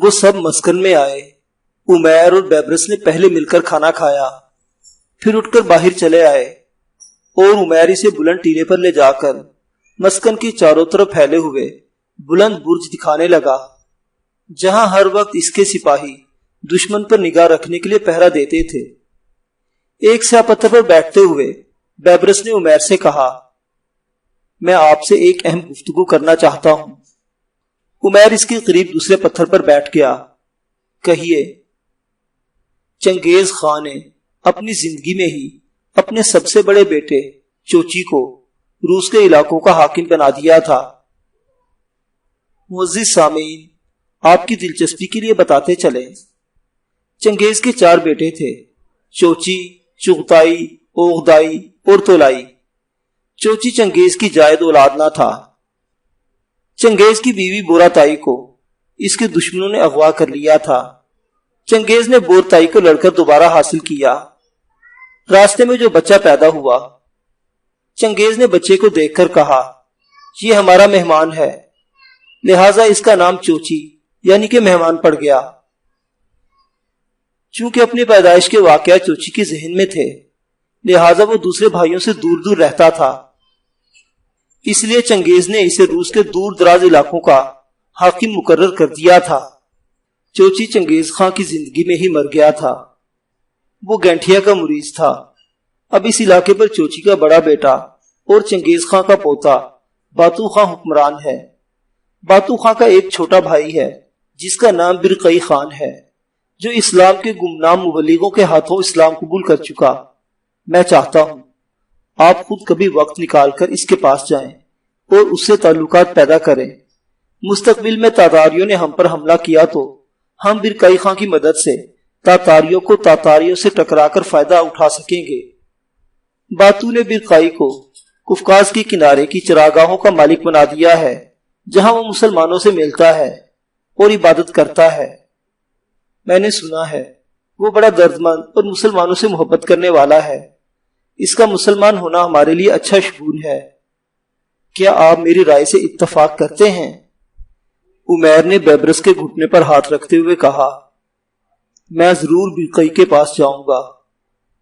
وہ سب مسکن میں آئے۔ عمیر اور بیبرس نے پہلے مل کر کھانا کھایا، پھر اٹھ کر باہر چلے آئے اور عمیر اسے بلند ٹیلے پر لے جا کر مسکن کی چاروں طرف پھیلے ہوئے بلند برج دکھانے لگا، جہاں ہر وقت اس کے سپاہی دشمن پر نگاہ رکھنے کے لیے پہرا دیتے تھے۔ ایک سیاہ پتھر پر بیٹھتے ہوئے بیبرس نے عمیر سے کہا، میں آپ سے ایک اہم گفتگو کرنا چاہتا ہوں۔ عمیر اس کے قریب دوسرے پتھر پر بیٹھ گیا۔ کہیے۔ چنگیز خان نے اپنی زندگی میں ہی اپنے سب سے بڑے بیٹے چوچی کو روس کے علاقوں کا حاکم بنا دیا تھا۔ معزز سامعین، آپ کی دلچسپی کے لیے بتاتے چلیں، چنگیز کے 4 بیٹے تھے، چوچی، چغتائی، اوغدائی اور تولائی۔ چوچی چنگیز کی جائد اولاد نہ تھا۔ چنگیز کی بیوی بوراتائی کو اس کے دشمنوں نے اغوا کر لیا تھا۔ چنگیز نے بورتائی کو لڑ کر دوبارہ حاصل کیا۔ راستے میں جو بچہ پیدا ہوا، چنگیز نے بچے کو دیکھ کر کہا، یہ ہمارا مہمان ہے، لہٰذا اس کا نام چوچی یعنی کہ مہمان پڑ گیا۔ چونکہ اپنی پیدائش کے واقعات چوچی کے ذہن میں تھے، لہٰذا وہ دوسرے بھائیوں سے دور دور رہتا تھا۔ اس لیے چنگیز نے اسے روس کے دور دراز علاقوں کا حاکم مقرر کر دیا تھا۔ چوچی چنگیز خان کی زندگی میں ہی مر گیا تھا۔ وہ گینٹھیا کا مریض تھا۔ اب اس علاقے پر چوچی کا بڑا بیٹا اور چنگیز خان کا پوتا باتو خان حکمران ہے۔ باتو خان کا ایک چھوٹا بھائی ہے جس کا نام برقعی خان ہے، جو اسلام کے گمنام مبلغوں کے ہاتھوں اسلام قبول کر چکا۔ میں چاہتا ہوں آپ خود کبھی وقت نکال کر اس کے پاس جائیں اور اس سے تعلقات پیدا کریں۔ مستقبل میں تاتاریوں نے ہم پر حملہ کیا تو ہم برقعی خان کی مدد سے تاتاریوں کو تاتاریوں سے ٹکرا کر فائدہ اٹھا سکیں گے۔ باتو نے برقعی کو قفقاز کے کنارے کی چراگاہوں کا مالک بنا دیا ہے، جہاں وہ مسلمانوں سے ملتا ہے اور عبادت کرتا ہے۔ میں نے سنا ہے وہ بڑا درد مند اور مسلمانوں سے محبت کرنے والا ہے۔ اس کا مسلمان ہونا ہمارے لیے اچھا شگون ہے۔ کیا آپ میری رائے سے اتفاق کرتے ہیں؟ عمیر نے بیبرس کے گھٹنے پر ہاتھ رکھتے ہوئے کہا، میں ضرور برقعی کے پاس جاؤں گا۔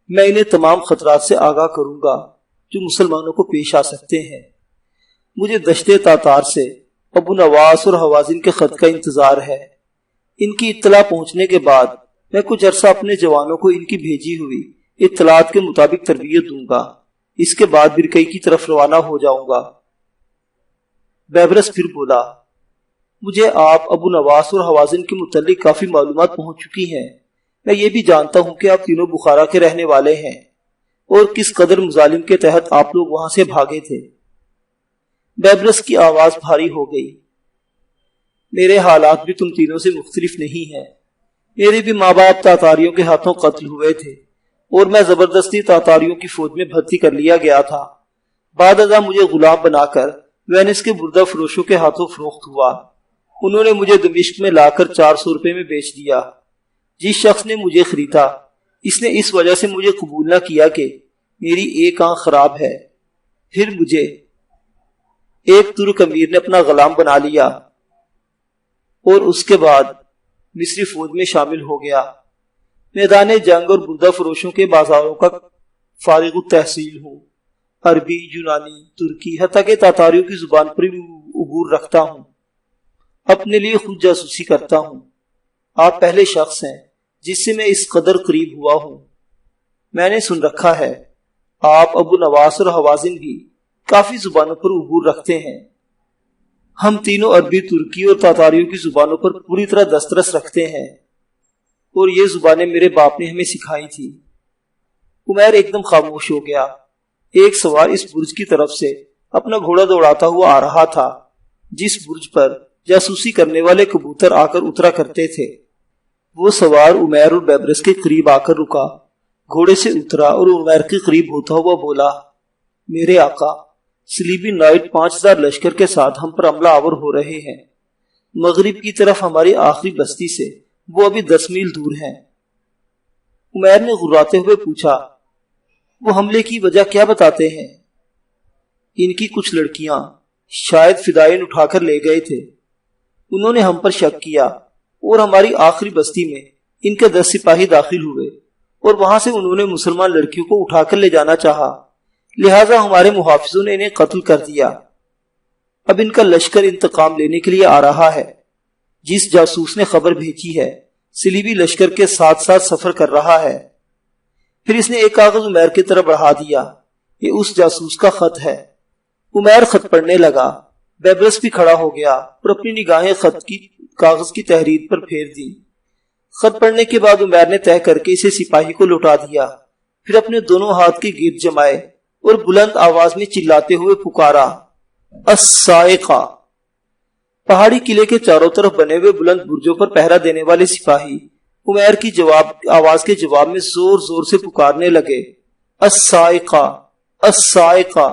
میں انہیں تمام خطرات سے آگاہ کروں گا جو مسلمانوں کو پیش آ سکتے ہیں۔ مجھے دشت تاتار سے ابو نواس اور حوازن کے خط کا انتظار ہے۔ ان کی اطلاع پہنچنے کے بعد میں کچھ عرصہ اپنے جوانوں کو ان کی بھیجی ہوئی اطلاعات کے مطابق تربیت دوں گا۔ اس کے بعد برقعی کی طرف روانہ ہو جاؤں گا۔ بیبرس پھر بولا، مجھے آپ ابو نواس اور حوازن کے متعلق کافی معلومات پہنچ چکی ہیں۔ میں یہ بھی جانتا ہوں کہ آپ تینوں بخارا کے رہنے والے ہیں اور کس قدر مظالم کے تحت آپ لوگ وہاں سے بھاگے تھے۔ بیبرس کی آواز بھاری ہو گئی۔ میرے حالات بھی تم تینوں سے مختلف نہیں ہیں۔ میرے بھی ماں باپ تاتاریوں کے ہاتھوں قتل ہوئے تھے اور میں زبردستی تاتاریوں کی فوج میں بھرتی کر لیا گیا تھا۔ بعد ازاں مجھے غلام بنا کر وینس کے بردہ فروشوں کے ہاتھوں فروخت ہوا۔ انہوں نے مجھے دمشق میں لا کر 400 روپے میں بیچ دیا۔ جس شخص نے مجھے خریدا، اس نے اس وجہ سے مجھے قبول نہ کیا کہ میری ایک آنکھ خراب ہے۔ پھر مجھے ایک ترک امیر نے اپنا غلام بنا لیا اور اس کے بعد مصری فوج میں شامل ہو گیا۔ میدان جنگ اور بردہ فروشوں کے بازاروں کا فارغ التحصیل ہوں۔ عربی، یونانی، ترکی، حتیٰ کہ تاتاریوں کی زبان پر بھی عبور رکھتا ہوں۔ اپنے لیے خود جاسوسی کرتا ہوں۔ آپ پہلے شخص ہیں جس سے میں اس قدر قریب ہوا ہوں۔ میں نے سن رکھا ہے آپ ابو نواس اور حوازن بھی کافی زبانوں پر عبور رکھتے ہیں۔ ہم تینوں عربی، ترکی اور تاتاریوں کی زبانوں پر پوری طرح دسترس رکھتے ہیں اور یہ زبانیں میرے باپ نے ہمیں سکھائی تھی۔ عمیر ایک دم خاموش ہو گیا۔ ایک سوار اس برج کی طرف سے اپنا گھوڑا دوڑاتا ہوا آ رہا تھا، جس برج پر جاسوسی کرنے والے کبوتر آ کر اترا کرتے تھے۔ وہ سوار عمیر اور بیبرس کے قریب آ کر رکا، گھوڑے سے اترا اور عمیر کے قریب ہوتا ہوا بولا، میرے آقا، صلیبی نائٹ 5000 لشکر کے ساتھ ہم پر حملہ آور ہو رہے ہیں۔ مغرب کی طرف ہماری آخری بستی سے وہ ابھی 10 میل دور ہیں۔ عمیر نے غراتے ہوئے پوچھا، وہ حملے کی وجہ کیا بتاتے ہیں؟ ان کی کچھ لڑکیاں شاید فدائین اٹھا کر لے گئے تھے۔ انہوں نے ہم پر شک کیا اور ہماری آخری بستی میں ان کے 10 سپاہی داخل ہوئے اور وہاں سے انہوں نے مسلمان لڑکیوں کو اٹھا کر لے جانا چاہا، لہٰذا ہمارے محافظوں نے انہیں قتل کر دیا۔ اب ان کا لشکر انتقام لینے کے لیے آ رہا ہے۔ جس جاسوس نے خبر بھیجی ہے صلیبی لشکر کے ساتھ ساتھ سفر کر رہا ہے۔ پھر اس نے ایک کاغذ عمیر کی طرف بڑھا دیا، یہ اس جاسوس کا خط ہے۔ عمیر خط پڑھنے لگا، بیبرس بھی کھڑا ہو گیا اور اپنی نگاہیں خط کی کاغذ کی تحریر پر پھیر دی۔ خط پڑھنے کے بعد عمیر نے طے کر کے اسے سپاہی کو لوٹا دیا، پھر اپنے دونوں ہاتھ کے گرد جمائے اور بلند آواز میں چلاتے ہوئے پکارا، الصاعقہ۔ پہاڑی قلعے کے چاروں طرف بنے ہوئے بلند برجوں پر پہرا دینے والے سپاہی عمیر کی آواز کے جواب میں زور زور سے پکارنے لگے، الصاعقہ، الصاعقہ۔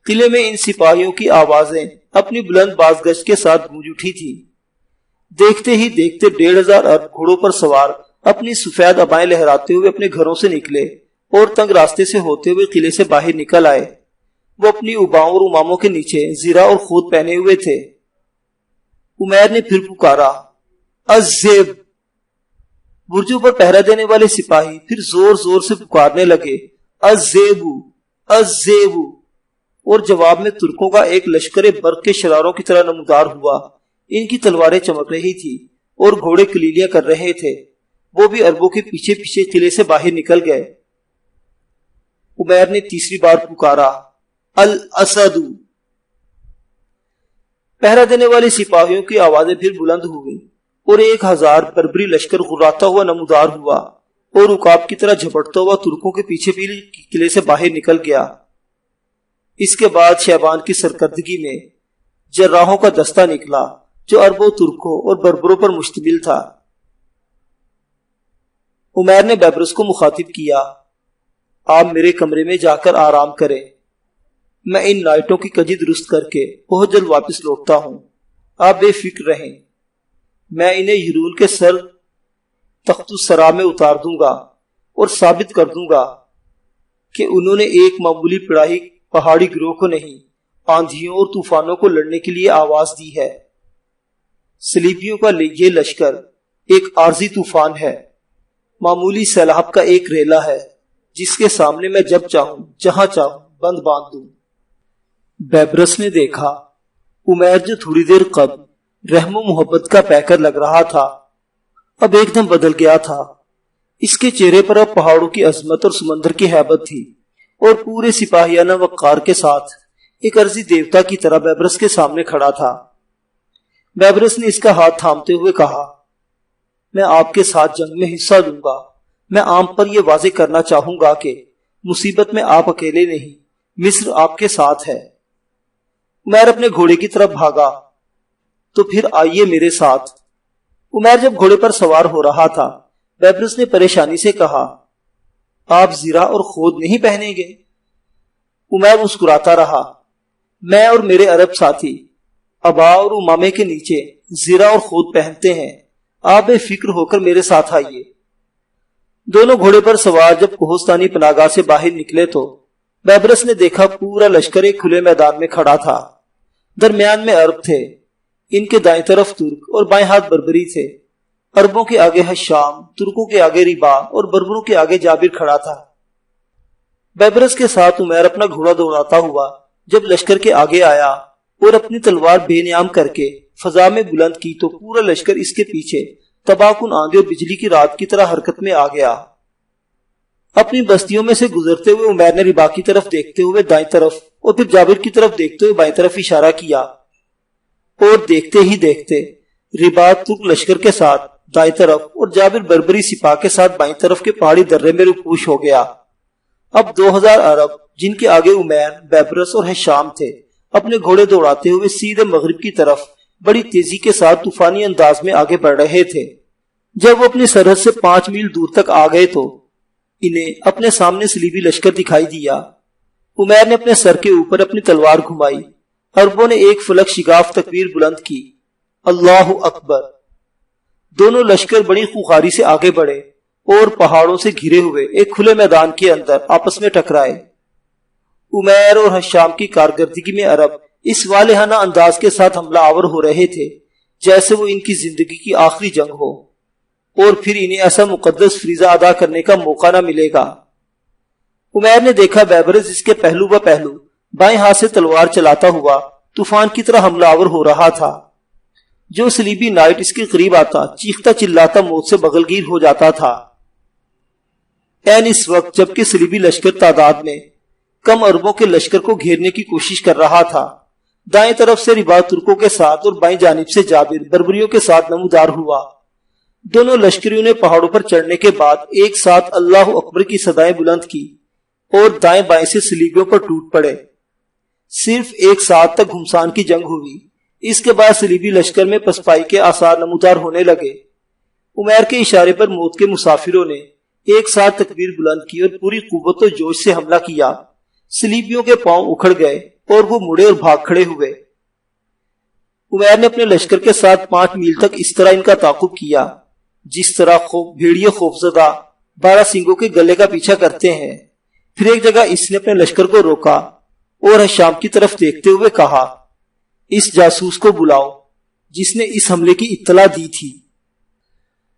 قلعے میں ان سپاہیوں کی آوازیں اپنی بلند بازگشت کے ساتھ گونج اٹھی تھی۔ دیکھتے ہی دیکھتے 1500 عرب گھوڑوں پر سوار اپنی سفید عبائیں لہراتے ہوئے اپنے گھروں سے نکلے اور تنگ راستے سے ہوتے ہوئے قلعے سے باہر نکل آئے۔ وہ اپنی اباؤں اور اماموں کے نیچے زرہ اور خود پہنے ہوئے تھے۔ عمیر نے پھر پکارا، الزیب۔ برجوں پر پہرا دینے والے سپاہی پھر زور زور سے پکارنے لگے، الزیب، الزیب، اور جواب میں ترکوں کا ایک لشکر برق کے شراروں کی طرح نمودار ہوا۔ ان کی تلواریں چمک رہی تھی اور گھوڑے کلیلیاں کر رہے تھے۔ وہ بھی عربوں کے پیچھے پیچھے قلعے سے باہر نکل گئے۔ عمیر نے تیسری بار پکارا، الاسد۔ پہرا دینے والے سپاہیوں کی آوازیں پھر بلند ہوئی اور 1000 بربری لشکر غراتا ہوا نمودار ہوا اور عقاب کی طرح جھپٹتا ہوا ترکوں کے پیچھے قلعے سے باہر نکل گیا۔ اس کے بعد شیبان کی سرکردگی میں جراحوں کا دستہ نکلا جو عربوں، ترکوں اور بربروں پر مشتمل تھا۔ عمیر نے بیبرس کو مخاطب کیا، آپ میرے کمرے میں جا کر آرام کریں، میں ان نائٹوں کی کجی درست کر کے بہت جلد واپس لوٹتا ہوں، آپ بے فکر رہیں، میں انہیں یرون کے سر تخت السرا میں اتار دوں گا اور ثابت کر دوں گا کہ انہوں نے ایک معمولی پہاڑی گروہ کو نہیں، آندھیوں اور طوفانوں کو لڑنے کے لیے آواز دی ہے۔ صلیبیوں کا یہ لشکر ایک عارضی طوفان ہے، معمولی سیلاب کا ایک ریلا ہے جس کے سامنے میں جب چاہوں جہاں چاہوں بند باندھ دوں۔ بیبرس نے دیکھا عمیر جو تھوڑی دیر قبل رحم و محبت کا پیکر لگ رہا تھا اب ایک دم بدل گیا تھا۔ اس کے چہرے پر اب پہاڑوں کی عظمت اور سمندر کی ہیبت تھی اور پورے سپاہیانہ وقار کے ساتھ ایک عرضی دیوتا کی طرح بیبرس کے سامنے کھڑا تھا۔ بیبرس نے اس کا ہاتھ تھامتے ہوئے کہا، میں آپ کے ساتھ جنگ میں حصہ لوں گا۔ میں عام پر یہ واضح کرنا چاہوں گا کہ مصیبت میں آپ اکیلے نہیں، مصر آپ کے ساتھ ہے۔ عمیر اپنے گھوڑے کی طرف بھاگا، تو پھر آئیے میرے ساتھ۔ عمیر جب گھوڑے پر سوار ہو رہا تھا بیبرس نے پریشانی سے کہا، آپ زرہ اور خود نہیں پہنیں گے؟ عمیر مسکراتا رہا، میں اور میرے عرب ساتھی ابا اور امامے کے نیچے زرہ اور خود پہنتے ہیں، آپ بے فکر ہو کر میرے ساتھ آئیے۔ دونوں گھوڑے پر سوار جب کوہستانی پناگاہ سے باہر نکلے تو بیبرس نے دیکھا پورا لشکر ایک کھلے میدان میں کھڑا تھا۔ درمیان میں عرب تھے، ان کے دائیں طرف ترک اور بائیں ہاتھ بربری تھے۔ عربوں کے آگے حشام، ترکوں کے آگے ریبا اور بربروں کے آگے جابر کھڑا تھا۔ بیبرس کے ساتھ عمیر اپنا گھوڑا دوڑاتا ہوا جب لشکر کے آگے آیا اور اپنی تلوار بے نیام کر کے فضا میں بلند کی تو پورا لشکر اس کے پیچھے تباہ کن آندھی اور بجلی کی رات کی طرح حرکت میں آ گیا۔ اپنی بستیوں میں سے گزرتے ہوئے عمیر نے ریبا کی طرف دیکھتے ہوئے دائیں طرف اور پھر جابر کی طرف دیکھتے ہوئے بائیں طرف اشارہ کیا، اور دیکھتے ہی دیکھتے ریبا ترک لشکر کے ساتھ دائیں طرف اور جابر بربری سپاہ کے ساتھ بائیں طرف کے پہاڑی درے میں روپوش ہو گیا۔ اب 2000 عرب جن کے آگے عمیر، بیبرس اور حشام تھے اپنے گھوڑے دوڑاتے ہوئے سیدھے مغرب کی طرف بڑی تیزی کے ساتھ طوفانی انداز میں آگے بڑھ رہے تھے۔ جب وہ اپنی سرحد سے 5 میل دور تک آ گئے تو انہیں اپنے سامنے صلیبی لشکر دکھائی دیا۔ عمیر نے اپنے سر کے اوپر اپنی تلوار گھمائی، عربوں نے ایک فلک شگاف تکبیر بلند کی، اللہ اکبر۔ دونوں لشکر بڑی خوخاری سے آگے بڑھے اور پہاڑوں سے گھرے ہوئے ایک کھلے میدان کے اندر آپس میں ٹکرائے۔ عمیر اور حشام کی کارکردگی میں عرب اس والہانہ انداز کے ساتھ حملہ آور ہو رہے تھے جیسے وہ ان کی زندگی کی آخری جنگ ہو، اور پھر انہیں ایسا مقدس فریضہ ادا کرنے کا موقع نہ ملے گا۔ عمیر نے دیکھا بیبرس اس کے پہلو بہ پہلو بائیں ہاتھ سے تلوار چلاتا ہوا طوفان کی طرح حملہ آور ہو رہا تھا۔ جو صلیبی نائٹ اس کے قریب آتا چیختا چلاتا موت سے بغلگیر ہو جاتا تھا۔ عین اس وقت جبکہ صلیبی لشکر تعداد میں کم عربوں کے لشکر کو گھیرنے کی کوشش کر رہا تھا، دائیں طرف سے رباط ترکوں کے ساتھ اور بائیں جانب سے جابر بربریوں کے ساتھ نمودار ہوا۔ دونوں لشکریوں نے پہاڑوں پر چڑھنے کے بعد ایک ساتھ اللہ اکبر کی صدائیں بلند کی اور دائیں بائیں سے صلیبیوں پر ٹوٹ پڑے۔ صرف ایک ساتھ تک گھمسان کی جنگ ہوئی۔ اس کے بعد صلیبی لشکر میں پسپائی کے آثار نمودار ہونے لگے۔ عمیر کے اشارے پر موت کے مسافروں نے ایک ساتھ تکبیر بلند کی اور پوری قوت و جوش سے حملہ کیا۔ صلیبیوں کے پاؤں اکھڑ گئے اور وہ مڑے اور بھاگ کھڑے ہوئے۔ عمیر نے اپنے لشکر کے ساتھ 5 میل تک اس طرح ان کا تعاقب کیا جس طرح بھیڑیے خوفزدہ 12 سینگوں کے گلے کا پیچھا کرتے ہیں۔ پھر ایک جگہ اس نے اپنے لشکر کو روکا اور شام کی طرف دیکھتے ہوئے کہا، اس جاسوس کو بلاؤ جس نے اس حملے کی اطلاع دی تھی۔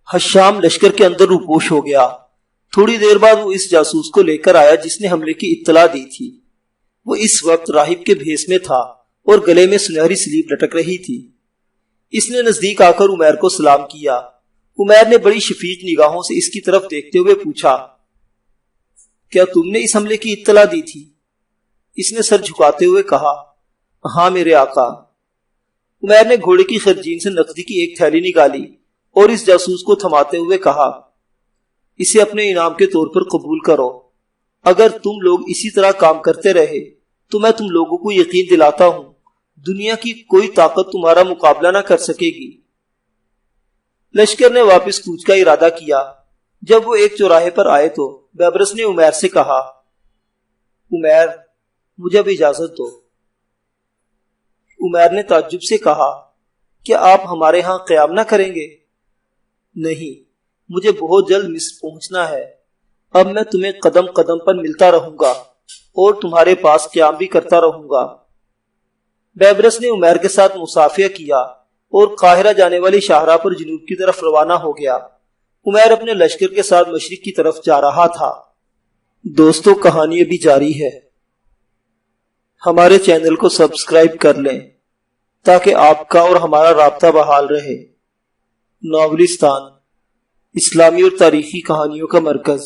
حشام لشکر کے اندر روپوش ہو گیا۔ تھوڑی دیر بعد وہ اس جاسوس کو لے کر آیا جس نے حملے کی اطلاع دی تھی۔ وہ اس وقت راہب کے بھیس میں تھا اور گلے میں سنہری سلیب لٹک رہی تھی۔ اس نے نزدیک آ کر عمیر کو سلام کیا۔ عمیر نے بڑی شفیق نگاہوں سے اس کی طرف دیکھتے ہوئے پوچھا، کیا تم نے اس حملے کی اطلاع دی تھی؟ اس نے سر جھکاتے ہوئے کہا، ہاں میرے آقا۔ عمیر نے گھوڑے کی خرجین سے نقدی کی ایک تھیلی نکالی اور اس جاسوس کو تھماتے ہوئے کہا، اسے اپنے انعام کے طور پر قبول کرو۔ اگر تم لوگ اسی طرح کام کرتے رہے تو میں تم لوگوں کو یقین دلاتا ہوں دنیا کی کوئی طاقت تمہارا مقابلہ نہ کر سکے گی۔ لشکر نے واپس کوچ کا ارادہ کیا۔ جب وہ ایک چوراہے پر آئے تو بیبرس نے عمیر سے کہا، عمیر مجھے اب اجازت دو۔ عمیر نے تعجب سے کہا، کیا آپ ہمارے ہاں قیام نہ کریں گے؟ نہیں، مجھے بہت جلد مصر پہنچنا ہے۔ اب میں تمہیں قدم قدم پر ملتا رہوں گا اور تمہارے پاس قیام بھی کرتا رہوں گا۔ بیبرس نے عمیر کے ساتھ مصافحہ کیا اور قاہرہ جانے والی شاہراہ پر جنوب کی طرف روانہ ہو گیا۔ عمیر اپنے لشکر کے ساتھ مشرق کی طرف جا رہا تھا۔ دوستو، کہانی ابھی جاری ہے۔ ہمارے چینل کو سبسکرائب کر لیں تاکہ آپ کا اور ہمارا رابطہ بحال رہے۔ ناولستان، اسلامی اور تاریخی کہانیوں کا مرکز۔